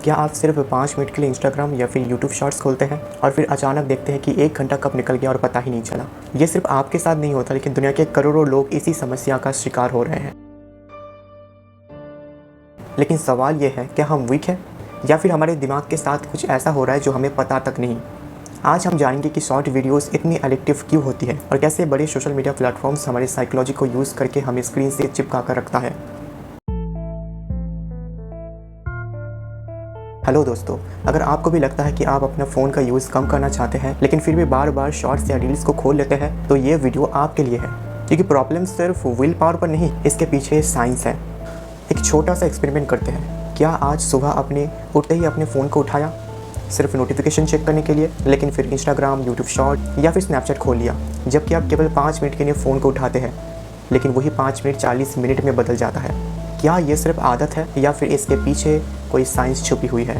क्या आप सिर्फ 5 मिनट के लिए इंस्टाग्राम या फिर यूट्यूब शॉर्ट्स खोलते हैं और फिर अचानक देखते हैं कि 1 घंटा कब निकल गया और पता ही नहीं चला। ये सिर्फ आपके साथ नहीं होता, लेकिन दुनिया के करोड़ों लोग इसी समस्या का शिकार हो रहे हैं। लेकिन सवाल ये है, क्या हम वीक हैं या फिर हमारे दिमाग के साथ कुछ ऐसा हो रहा है जो हमें पता तक नहीं। आज हम जानेंगे कि शॉर्ट वीडियोस इतनी एडिक्टिव क्यों होती है और कैसे बड़े सोशल मीडिया प्लेटफॉर्म्स हमारे साइकोलॉजी को यूज़ करके हमें स्क्रीन से चिपका कर रखता है। हेलो दोस्तों, अगर आपको भी लगता है कि आप अपना फ़ोन का यूज़ कम करना चाहते हैं लेकिन फिर भी बार बार शॉर्ट्स या रील्स को खोल लेते हैं, तो ये वीडियो आपके लिए है। क्योंकि प्रॉब्लम सिर्फ विल पावर पर नहीं, इसके पीछे साइंस है। एक छोटा सा एक्सपेरिमेंट करते हैं। क्या आज सुबह आपने उठते ही अपने फ़ोन को उठाया सिर्फ नोटिफिकेशन चेक करने के लिए, लेकिन फिर इंस्टाग्राम, यूट्यूब शॉर्ट या फिर स्नैपचैट खोल लिया, जबकि आप केवल 5 मिनट के लिए फ़ोन को उठाते हैं, लेकिन वही 5 मिनट 40 मिनट में बदल जाता है। क्या ये सिर्फ आदत है या फिर इसके पीछे कोई साइंस छुपी हुई है?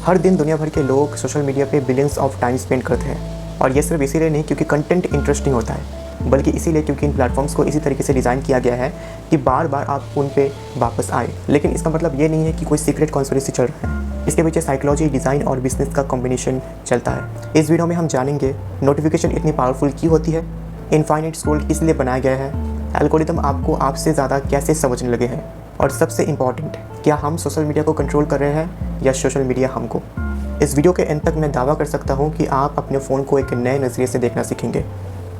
हर दिन दुनिया भर के लोग सोशल मीडिया पे बिलियंस ऑफ टाइम स्पेंड करते हैं, और ये सिर्फ इसीलिए नहीं क्योंकि कंटेंट इंटरेस्टिंग होता है, बल्कि इसीलिए क्योंकि इन प्लेटफॉर्म्स को इसी तरीके से डिज़ाइन किया गया है कि बार बार आप उन पे वापस आए। लेकिन इसका मतलब ये नहीं है कि कोई सीक्रेट कॉन्स्पिरेसी चल रहा है। इसके पीछे साइकोलॉजी, डिज़ाइन और बिजनेस का कॉम्बिनेशन चलता है। इस वीडियो में हम जानेंगे नोटिफिकेशन इतनी पावरफुल क्यों होती है, इनफाइनाइट स्क्रॉल किस लिए बनाया गया है, एल्गोरिदम आपको आपसे ज़्यादा कैसे समझने लगे हैं, और सबसे इम्पॉर्टेंट, क्या हम सोशल मीडिया को कंट्रोल कर रहे हैं या सोशल मीडिया हमको। इस वीडियो के एंड तक मैं दावा कर सकता हूँ कि आप अपने फ़ोन को एक नए नज़रिए से देखना सीखेंगे।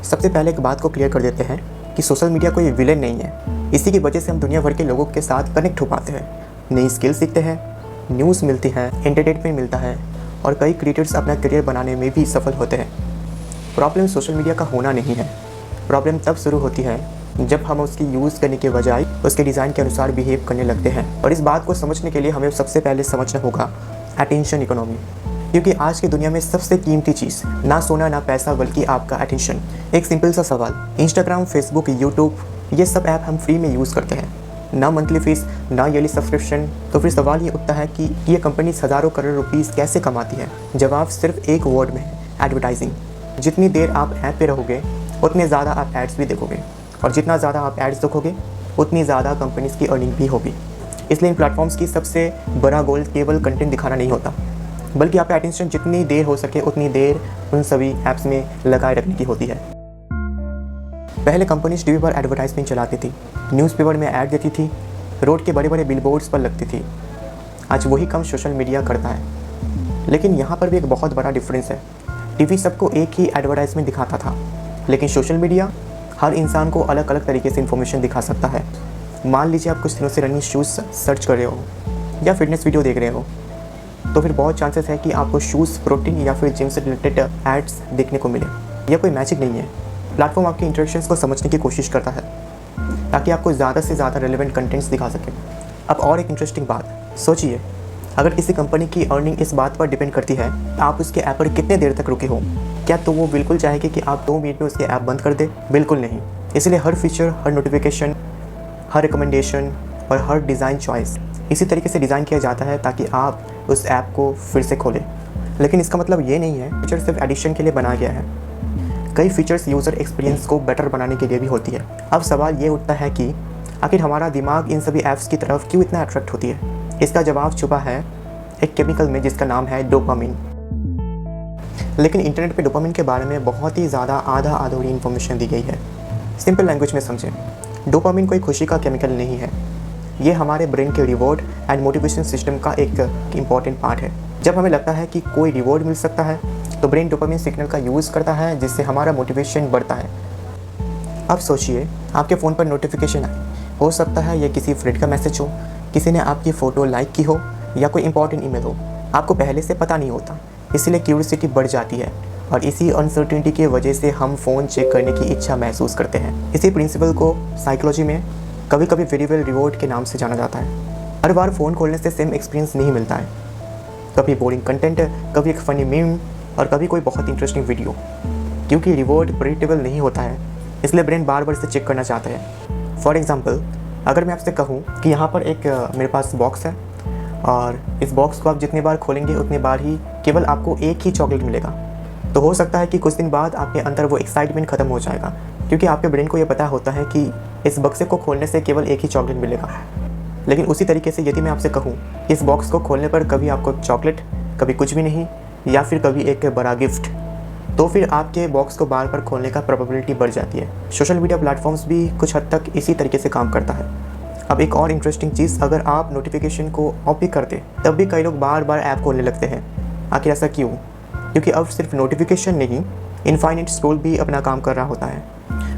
सबसे पहले एक बात को क्लियर कर देते हैं कि सोशल मीडिया कोई विलेन नहीं है। इसी की वजह से हम दुनिया भर के लोगों के साथ कनेक्ट हो पाते हैं, नई स्किल सीखते हैं, न्यूज़ मिलती है, एंटरटेनमेंट मिलता है, और कई क्रिएटर्स अपना करियर बनाने में भी सफल होते हैं। प्रॉब्लम सोशल मीडिया का होना नहीं है। प्रॉब्लम तब शुरू होती है जब हम उसकी यूज़ करने के बजाय उसके डिज़ाइन के अनुसार बिहेव करने लगते हैं। और इस बात को समझने के लिए हमें सबसे पहले समझना होगा अटेंशन इकोनॉमी। क्योंकि आज की दुनिया में सबसे कीमती चीज़ ना सोना ना पैसा, बल्कि आपका अटेंशन। एक सिंपल सा सवाल, इंस्टाग्राम, फेसबुक, यूट्यूब, ये सब ऐप हम फ्री में यूज़ करते हैं, ना मंथली फीस, ना ईयरली सब्सक्रिप्शन। तो फिर सवाल ये उठता है कि ये कंपनीज हज़ारों करोड़ रुपीस कैसे कमाती है? जवाब सिर्फ एक वर्ड में है, एडवर्टाइजिंग। जितनी देर आप ऐप पे रहोगे उतने ज़्यादा आप एड्स भी देखोगे, और जितना ज़्यादा आप एड्स देखोगे उतनी ज़्यादा कंपनीज की अर्निंग भी होगी। इसलिए इन प्लेटफॉर्म्स की सबसे बड़ा गोल केवल कंटेंट दिखाना नहीं होता, बल्कि आपका अटेंशन जितनी देर हो सके उतनी देर उन सभी ऐप्स में लगाए रखने की होती है। पहले कंपनीज टीवी पर एडवर्टाइजमेंट चलाती थी, न्यूज़पेपर में ऐड देती थी, रोड के बड़े बड़े बिलबोर्ड्स पर लगती थी। आज वही काम सोशल मीडिया करता है, लेकिन यहाँ पर भी एक बहुत बड़ा डिफरेंस है। टीवी सबको एक ही एडवर्टाइजमेंट दिखाता था, लेकिन सोशल मीडिया हर इंसान को अलग अलग तरीके से इन्फॉर्मेशन दिखा सकता है। मान लीजिए आप कुछ दिनों से रनिंग शूज़ सर्च कर रहे हो या फिटनेस वीडियो देख रहे हो, तो फिर बहुत चांसेस है कि आपको शूज़, प्रोटीन या फिर जिम से रिलेटेड एड्स देखने को मिले। यह कोई मैजिक नहीं है। प्लेटफॉर्म आपके इंटरेक्शंस को समझने की कोशिश करता है ताकि आपको ज़्यादा से ज़्यादा रेलेवेंट कंटेंट्स दिखा सके। अब और एक इंटरेस्टिंग बात, सोचिए, अगर किसी कंपनी की अर्निंग इस बात पर डिपेंड करती है आप उसके ऐप पर कितने देर तक रुके हो, क्या तो वो बिल्कुल चाहेगी कि आप 2 मिनट में उसके ऐप बंद कर दे? बिल्कुल नहीं। इसलिए हर फीचर, हर नोटिफिकेशन, हर रिकमेंडेशन और हर डिज़ाइन चॉइस इसी तरीके से डिज़ाइन किया जाता है ताकि आप उस ऐप को फिर से खोलें। लेकिन इसका मतलब ये नहीं है फीचर सिर्फ एडिशन के लिए बनाया गया है। कई फीचर्स यूज़र एक्सपीरियंस को बेटर बनाने के लिए भी होती है। अब सवाल ये उठता है कि आखिर हमारा दिमाग इन सभी ऐप्स की तरफ क्यों इतना अट्रैक्ट होती है? इसका जवाब छुपा है एक केमिकल में जिसका नाम है डोपामिन। लेकिन इंटरनेट पे डोपामिन के बारे में बहुत ही ज़्यादा आधा अधूरी इन्फॉर्मेशन दी गई है। सिंपल लैंग्वेज में समझें, डोपामिन कोई खुशी का केमिकल नहीं है। ये हमारे ब्रेन के रिवॉर्ड एंड मोटिवेशन सिस्टम का एक इम्पॉर्टेंट पार्ट है। जब हमें लगता है कि कोई रिवॉर्ड मिल सकता है तो ब्रेन डोपामिन सिग्नल का यूज़ करता है, जिससे हमारा मोटिवेशन बढ़ता है। अब सोचिए, आपके फ़ोन पर नोटिफिकेशन आए, हो सकता है यह किसी फ्रेंड का मैसेज हो, किसी ने आपकी फ़ोटो लाइक की हो, या कोई इंपॉर्टेंट ईमेल हो। आपको पहले से पता नहीं होता, इसलिए क्यूरियोसिटी बढ़ जाती है, और इसी अनसर्टेनिटी की वजह से हम फ़ोन चेक करने की इच्छा महसूस करते हैं। इसी प्रिंसिपल को साइकोलॉजी में कभी कभी वेरिएबल रिवॉर्ड के नाम से जाना जाता है। हर बार फ़ोन खोलने से सेम एक्सपीरियंस नहीं मिलता है। कभी बोरिंग कंटेंट, कभी एक फ़नी मीम, और कभी कोई बहुत इंटरेस्टिंग वीडियो। क्योंकि रिवॉर्ड प्रेडिक्टेबल नहीं होता है, इसलिए ब्रेन बार बार इसे चेक करना चाहता है। फॉर एग्ज़ाम्पल, अगर मैं आपसे कहूँ कि यहाँ पर एक मेरे पास बॉक्स है, और इस बॉक्स को आप जितनी बार खोलेंगे उतनी बार ही केवल आपको एक ही चॉकलेट मिलेगा, तो हो सकता है कि कुछ दिन बाद आपके अंदर वो एक्साइटमेंट ख़त्म हो जाएगा, क्योंकि आपके ब्रेन को ये पता होता है कि इस बक्से को खोलने से केवल एक ही चॉकलेट मिलेगा। लेकिन उसी तरीके से यदि मैं आपसे कहूँ इस बॉक्स को खोलने पर कभी आपको चॉकलेट, कभी कुछ भी नहीं, या फिर कभी एक बड़ा गिफ्ट, तो फिर आपके बॉक्स को बार बार खोलने का प्रोबेबिलिटी बढ़ जाती है। सोशल मीडिया प्लेटफॉर्म्स भी कुछ हद तक इसी तरीके से काम करता है। अब एक और इंटरेस्टिंग चीज़, अगर आप नोटिफिकेशन को ऑफ भी करते तब भी कई लोग बार बार ऐप खोलने लगते हैं। आखिर ऐसा क्यों? क्योंकि अब सिर्फ नोटिफिकेशन नहीं, इनफाइनाइट स्क्रॉल भी अपना काम कर रहा होता है।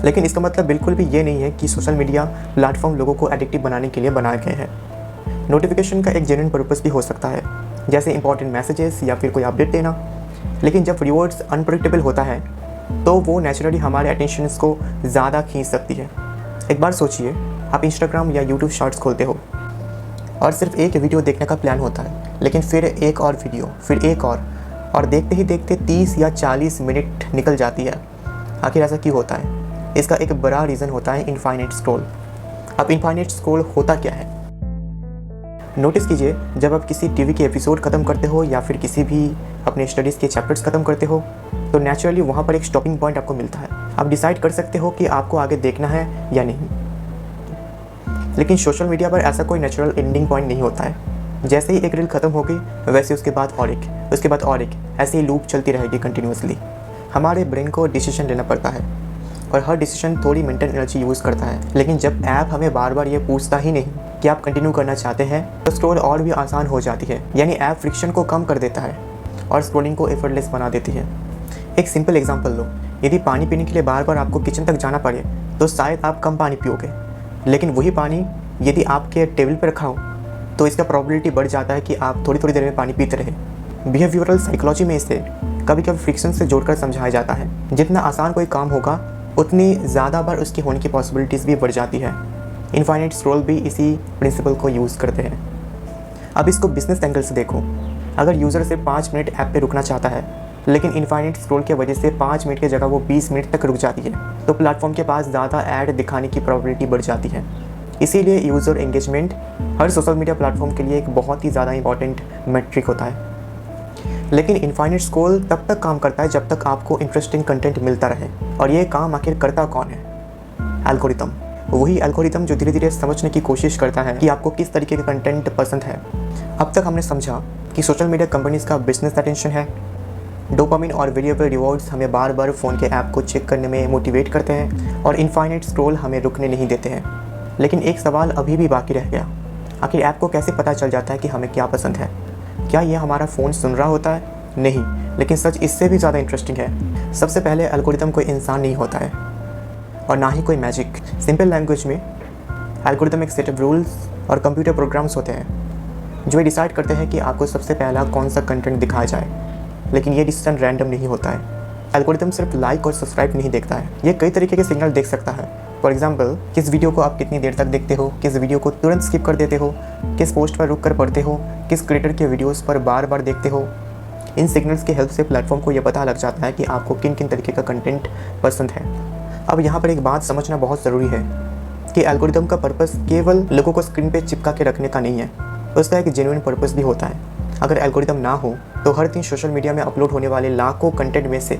लेकिन इसका मतलब बिल्कुल भी ये नहीं है कि सोशल मीडिया प्लेटफॉर्म लोगों को एडिक्टिव बनाने के लिए बनाए गए हैं। नोटिफिकेशन का एक जेन्युइन पर्पस भी हो सकता है, जैसे इंपॉर्टेंट मैसेजेस या फिर कोई अपडेट देना। लेकिन जब रिवॉर्ड्स अनप्रेडिक्टेबल होता है तो वो नेचुरली हमारे अटेंशन को ज़्यादा खींच सकती है। एक बार सोचिए, आप इंस्टाग्राम या यूट्यूब शॉर्ट्स खोलते हो और सिर्फ एक वीडियो देखने का प्लान होता है, लेकिन फिर एक और वीडियो, फिर एक और देखते ही देखते 30 या 40 मिनट निकल जाती है। आखिर ऐसा क्यों होता है? इसका एक बड़ा रीज़न होता है इनफाइनाइट स्क्रॉल। अब इनफाइनाइट स्क्रॉल होता क्या है? नोटिस कीजिए, जब आप किसी टीवी के एपिसोड ख़त्म करते हो या फिर किसी भी अपने स्टडीज़ के चैप्टर्स ख़त्म करते हो तो नेचुरली वहाँ पर एक स्टॉपिंग पॉइंट आपको मिलता है। आप डिसाइड कर सकते हो कि आपको आगे देखना है या नहीं। लेकिन सोशल मीडिया पर ऐसा कोई नेचुरल एंडिंग पॉइंट नहीं होता है। जैसे ही एक रील ख़त्म हो गई वैसे उसके बाद और एक, उसके बाद और एक, ऐसे ही लूप चलती रहेगी कंटिन्यूसली। हमारे ब्रेन को डिसीजन लेना पड़ता है और हर डिसीजन थोड़ी मेंटल एनर्जी यूज़ करता है। लेकिन जब ऐप हमें बार बार ये पूछता ही नहीं कि आप कंटिन्यू करना चाहते हैं तो स्क्रॉल और भी आसान हो जाती है। यानी ऐप फ्रिक्शन को कम कर देता है और स्क्रॉलिंग को एफर्टलेस बना देती है। एक सिंपल एग्जांपल लो, यदि पानी पीने के लिए बार बार आपको किचन तक जाना पड़े तो शायद आप कम पानी पियोगे, लेकिन वही पानी यदि आपके टेबल पर रखा हो तो इसका प्रोबेबिलिटी बढ़ जाता है कि आप थोड़ी थोड़ी देर में पानी पीते रहें। बिहेवियरल साइकोलॉजी में इसे कभी कभी फ्रिक्शन से जोड़कर समझाया जाता है। जितना आसान कोई काम होगा उतनी ज़्यादा बार उसकी होने की पॉसिबिलिटीज़ भी बढ़ जाती है। इनफाइनाइट स्क्रॉल भी इसी प्रिंसिपल को यूज़ करते हैं। अब इसको बिजनेस एंगल से देखो, अगर यूज़र से 5 मिनट ऐप पे रुकना चाहता है लेकिन इनफाइनाइट स्क्रॉल की वजह से 5 मिनट की जगह वो 20 मिनट तक रुक जाती है तो प्लेटफॉर्म के पास ज़्यादा ऐड दिखाने की प्रोबेबिलिटी बढ़ जाती है। इसीलिए यूज़र एंगेजमेंट हर सोशल मीडिया प्लेटफॉर्म के लिए एक बहुत ही ज़्यादा इंपॉर्टेंट मेट्रिक होता है। लेकिन इनफाइनाइट स्क्रॉल तब तक काम करता है जब तक आपको इंटरेस्टिंग कंटेंट मिलता रहे। और ये काम आखिर करता कौन है? एल्गोरिथम। वही एल्गोरिथम जो धीरे धीरे समझने की कोशिश करता है कि आपको किस तरीके का कंटेंट पसंद है। अब तक हमने समझा कि सोशल मीडिया कंपनीज का बिजनेस अटेंशन है। डोपामिन और वेरिएबल रिवॉर्ड्स हमें बार बार फ़ोन के ऐप को चेक करने में मोटिवेट करते हैं और इनफाइनाइट स्क्रॉल हमें रुकने नहीं देते हैं। लेकिन एक सवाल अभी भी बाकी रह गया, आखिर ऐप को कैसे पता चल जाता है कि हमें क्या पसंद है? क्या ये हमारा फ़ोन सुन रहा होता है? नहीं, लेकिन सच इससे भी ज़्यादा इंटरेस्टिंग है। सबसे पहले एल्गोरिथम कोई इंसान नहीं होता है और ना ही कोई मैजिक। सिंपल लैंग्वेज में एल्गोरिथम एक सेट ऑफ रूल्स और कंप्यूटर प्रोग्राम्स होते हैं जो ये डिसाइड करते हैं कि आपको सबसे पहला कौन सा कंटेंट दिखाया जाए। लेकिन ये डिसीजन रैंडम नहीं होता है। एल्गोरिथम सिर्फ लाइक और सब्सक्राइब नहीं देखता है, ये कई तरीके के सिग्नल देख सकता है। फॉर एग्जाम्पल, किस वीडियो को आप कितनी देर तक देखते हो, किस वीडियो को तुरंत स्किप कर देते हो, किस पोस्ट पर रुक कर पढ़ते हो, किस क्रिएटर के वीडियोज़ पर बार बार देखते हो। इन सिग्नल्स की हेल्प से प्लेटफॉर्म को यह पता लग जाता है कि आपको किन किन तरीके का कंटेंट पसंद है। अब यहाँ पर एक बात समझना बहुत ज़रूरी है कि एल्गोरिथम का पर्पस केवल लोगों को स्क्रीन पे चिपका के रखने का नहीं है, उसका एक जेन्युइन पर्पस भी होता है। अगर एल्गोरिथम ना हो तो हर दिन सोशल मीडिया में अपलोड होने वाले लाखों कंटेंट में से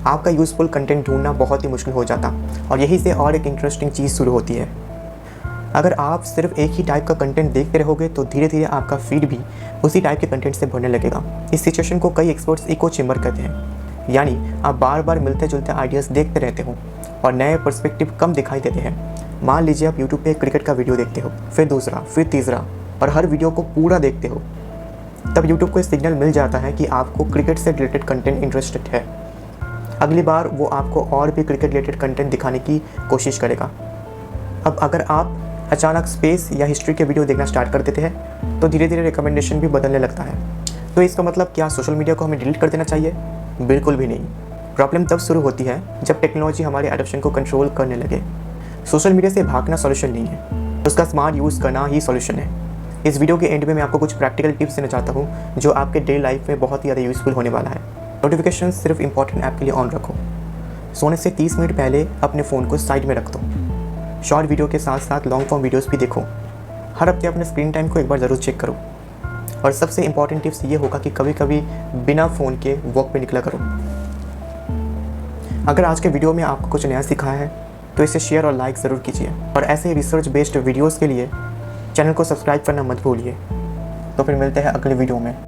आपका यूज़फुल कंटेंट ढूंढना बहुत ही मुश्किल हो जाता और यहीं से और एक इंटरेस्टिंग चीज़ शुरू होती है। अगर आप सिर्फ एक ही टाइप का कंटेंट देखते रहोगे तो धीरे धीरे आपका फीड भी उसी टाइप के कंटेंट से भरने लगेगा। इस सिचुएशन को कई एक्सपर्ट्स इको चेम्बर कहते हैं, यानी आप बार बार मिलते जुलते आइडियाज़ देखते रहते हो और नए पर्सपेक्टिव कम दिखाई देते हैं। मान लीजिए आप यूट्यूब पे क्रिकेट का वीडियो देखते हो, फिर दूसरा, फिर तीसरा, और हर वीडियो को पूरा देखते हो, तब यूट्यूब को सिग्नल मिल जाता है कि आपको क्रिकेट से रिलेटेड कंटेंट इंटरेस्टेड है। अगली बार वो आपको और भी क्रिकेट रिलेटेड कंटेंट दिखाने की कोशिश करेगा। अब अगर आप अचानक स्पेस या हिस्ट्री के वीडियो देखना स्टार्ट कर देते हैं तो धीरे धीरे रिकमेंडेशन भी बदलने लगता है। तो इसका मतलब क्या सोशल मीडिया को हमें डिलीट कर देना चाहिए? बिल्कुल भी नहीं। प्रॉब्लम तब शुरू होती है जब टेक्नोलॉजी हमारे एडॉप्शन को कंट्रोल करने लगे। सोशल मीडिया से भागना सॉल्यूशन नहीं है, उसका स्मार्ट यूज़ करना ही सॉल्यूशन है। इस वीडियो के एंड में मैं आपको कुछ प्रैक्टिकल टिप्स देना चाहता हूँ जो आपके डेली लाइफ में बहुत ही ज़्यादा यूज़फुल होने वाला है। नोटिफिकेशन सिर्फ इंपॉर्टेंट ऐप के लिए ऑन रखो। सोने से 30 मिनट पहले अपने फ़ोन को साइड में रख दो। शॉर्ट वीडियो के साथ साथ लॉन्ग फॉर्म वीडियोस भी देखो। हर हफ्ते अपने स्क्रीन टाइम को एक बार ज़रूर चेक करो। और सबसे इंपॉर्टेंट टिप्स ये होगा कि कभी कभी बिना फ़ोन के वॉक पे निकला करो। अगर आज के वीडियो में आपको कुछ नया सीखा है तो इसे शेयर और लाइक ज़रूर कीजिए। और ऐसे रिसर्च बेस्ड वीडियोज़ के लिए चैनल को सब्सक्राइब करना मत भूलिए। तो फिर मिलते हैं अगले वीडियो में।